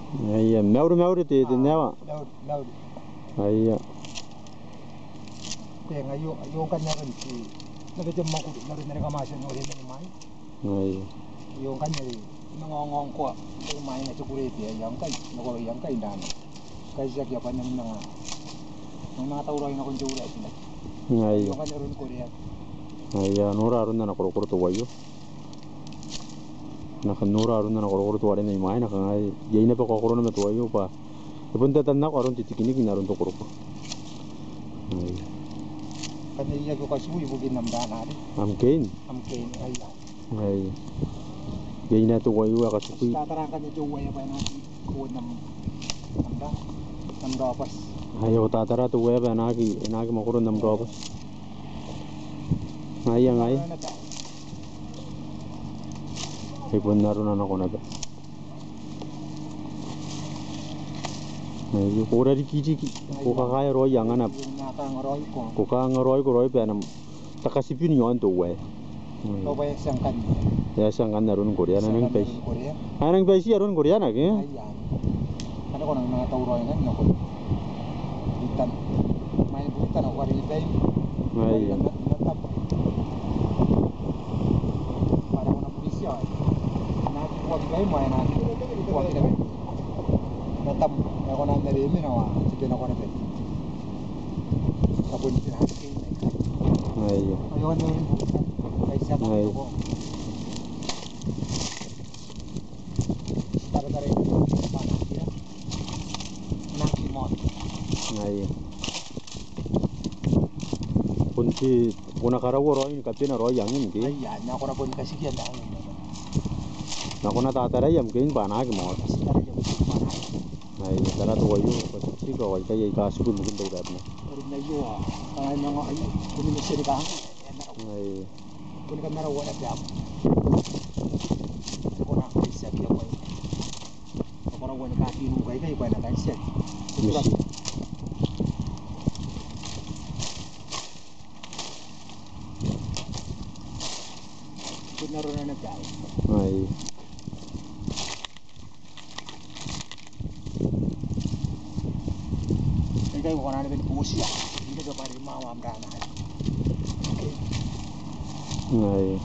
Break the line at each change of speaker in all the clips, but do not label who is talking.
Iya, meauri ti nyawa.
Meauri.
Iya.
Tenga yo kan nyaran ti. Naga jam aku nari kamasin ori ni mai.
Iya.
Yo kan nyari ngong ko ko mai na cukure ti yang kai dan. Kai sak ya panang nang tahu na kon cukure ti.
Iya.
Yo kan nyaron Korea.
Iya, nura arun na koro tu wayo. Nak nura arun na koro tu wale ni mai nak ngai. Jadi na pa koro na tu wayo pa. Ipun tatan nak arun titikini kinarun tu koro. Iya.
Kan iya ko kasui bugin nam dana ri.
Amkein.
Ayah.
Iya. Jadi na tu wayo akasukui.
Tatarangkan itu wayo pa na ko nam dapas.
Ayo tatara tu wayo pa enaki makuro nam dapas. Ngai. Ipun narun anak ona ba. Ayo kora di kiji ko kakaya roi yang anap. Ko ka ngaroi pa nam takasipin yon tu wayo.
Ko ba sangkan.
Ya sangkan narun Korea nang pes. Nang pes arun Korea nak ya.
Ada ko nang tahu roi kan nako. Bukan main bukan aku hari ini.
Iya.
Tetap. Para orang polisi ya. Nak buat gay main nak. Buat kita. Tetap aku nang dari ini nawa. Jadi aku nang. Kapun tidak ini.
Iya.
Ayo kan kayak siapa aku. Tarik panas dia. Nak imot.
Iya. Punti puna karawo roi kapina roi yangin ki.
Iya, na ako na pun kasi kiyan lang.
Na kuna tatara yam kin banag mo. Ay tara to wayo pati ko kay kasukul mungkin daw na.
Rin na yo ah. Ay mga ay kunin mo siya ka.
Ay.
Kunin ka na wala jam. Ako na siya kiya ko. Ako na wala ka tinu kay na kan siya.
Misi.
Naroon na nagkaw.
Ay.
Kaya ko na namin pusi ah. Hindi ka pa rin mamamra na. Okay.
Ay.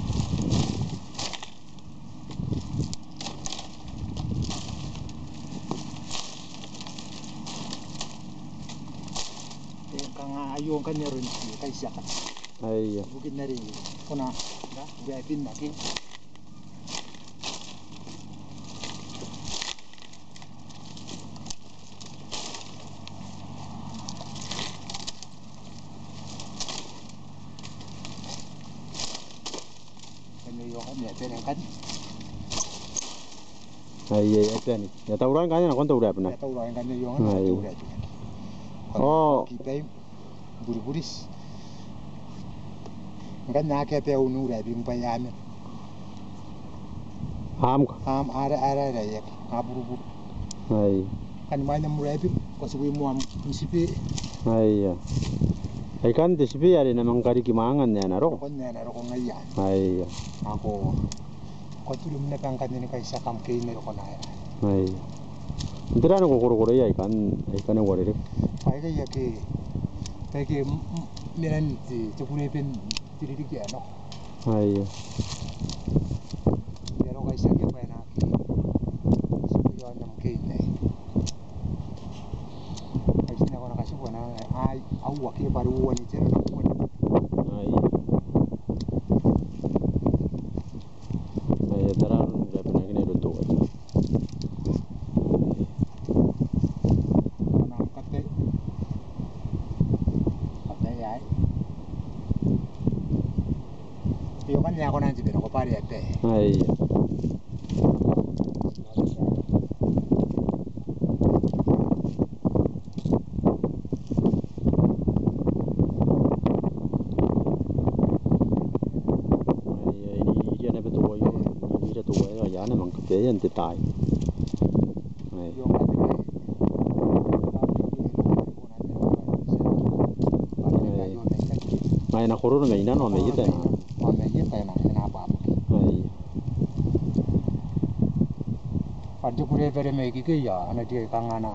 Kang ayong kanya rin kay siya ka.
Ay.
Bukid na rin. Kuna na gaypin na ki. Kan
Ay eten ya tauran kanya na konta udah pernah.
ya tahu lah kan yo kan udah juga.
Oh
Kita buru-buris. Kan nak kita unu udah bimpayame.
ham
Ada ya buru-buru.
Ay.
Kan main mulai ko suwi mo musipi.
Ay ya. Ay kan disipi ari namang kari kimangan ya naro.
Kon na naro ko ngayan.
Ay.
Ako ko tulum na kang kanini kay sa campaign ko na ya.
Ay. Intera no koro ya ikan warere.
Ay kaya ke miran ti chukune pen tiriri ki ano.
Ay.
Pero kay sa ke pa na ki. Suyo nam kay na. Ay sina ko na kasi ko na ay awa ke baru ni tira na ko.
Ay. Ay tara udah pernah kini do tuh.
Yo kan ya ko nanti pero ko pare ate.
Ay. Ini betul wayo, ini betul wayo ya na mang kape yan titay. Ay.
Yo kan
Ay na koro na ina no me kita na.
Mame kita na apa.
Ay.
Padu kure pere me ki ke ya ana dia kangana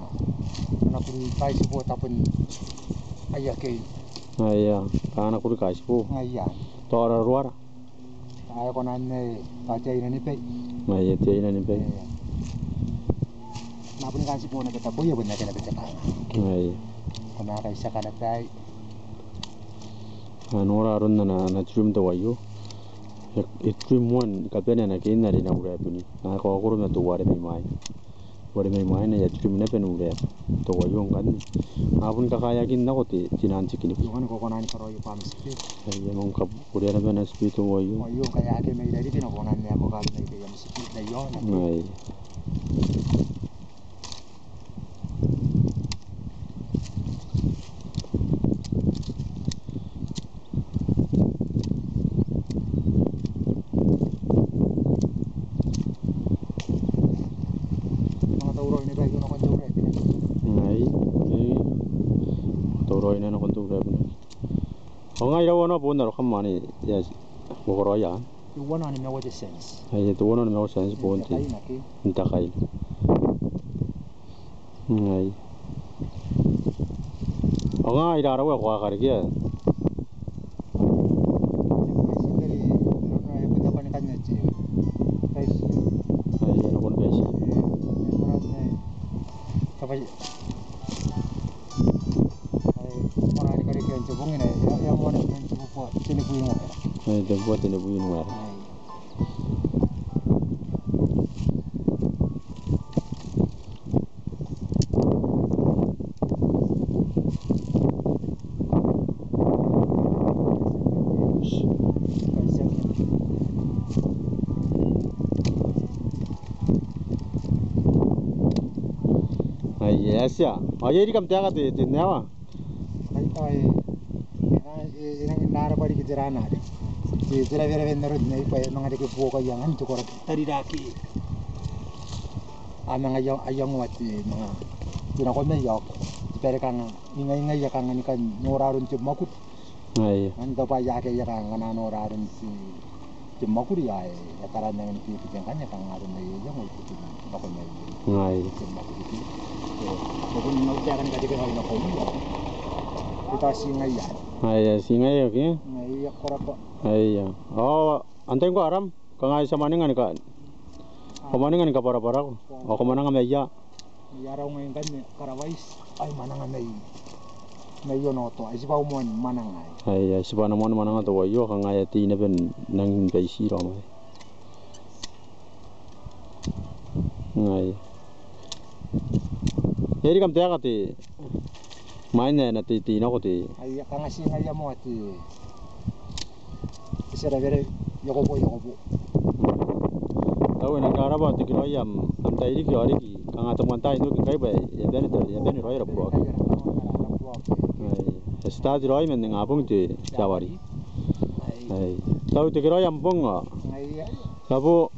ana kuri kai si po tapun aya ke
Iya, kana kuri kasih po.
ngaya
Tora ruara.
ay konan ne ta chai ni pe
Iya, tiya ina ni pe.
na pun kan si po na ta po ya bun na kana pe ta
Iya.
kona kai sa kana tai
Anora arun na trim to wayo. Trim one kapena na kina ri na ura puni. Na ko akuru na to ware mai. Ware mai na ya trim na penu ura. To wayo kan. Apun kakaya kin na ko ti tinan cikini.
yo kan ko konan karo yo pam spi
Iya, mong kap ura na pena spi to wayo.
yo kaya ke me dari pino konan ne ko ka me ke yam spi da yo na
Iya.
mga tauro ni ba yo no kan jore
Ngai, toro ina na kontu ura puni. Ongai rawa na pun na kam mani ya bokoro ya.
yo wana ni me what sense
Iya, to wono na me osan pun ti.
kai na ke
Intakai. Ngai. Ongai ira rawa kwa kar kia.
basically no na ya pun kan kan ci kai
Iya, na kon besi.
kapag ay marami ka rin yung chubong ina yung mo na yung chubong po sinipuin mo
Iya, te buat ini buin war. Iya, sia. Ayo di kam tiaga te nawa.
ay inang indara pa rin kitirana di sila vera vendor na ipa mga di ko ko yang anto ko tadi daki mga ayang wati mga tinako na yok pero kang ingay ya kang ni kan noraron makut
Iya.
anto pa ya ke ya kang noraron si makut ya ya karena yang pipitan kan ya kang aron na iya mo ito ako na
Iya.
makut itu kung nagtiyakan ka di ka na ko kita singay yan
Iya, singa ya ki.
ngaiyak ko ra po
Iya. Oh, anteng ko aram. Kangai sama ningan ka. Kamaningan ka para ko. O kamanang meya.
yaraw ngayon kan karawais ay manang may yono to ay sibaw mo manang ay
Iya, siapa naman manang to wayo kangai ti na ben nang beisi ro mai. Ngai. Jadi kam tiaga te. Main na ti na ko ti.
ay kang singay mo at isara vere yoko po
Tahu na kara ba ti kiro yam am tai ri kyo ri ki kang atam kan tai no ki kai ba ya ben ro ro pro. Ai, sta di roi men nga pung ti jawari. Ai, tahu ti kiro yam pung nga.
ngay
Kabu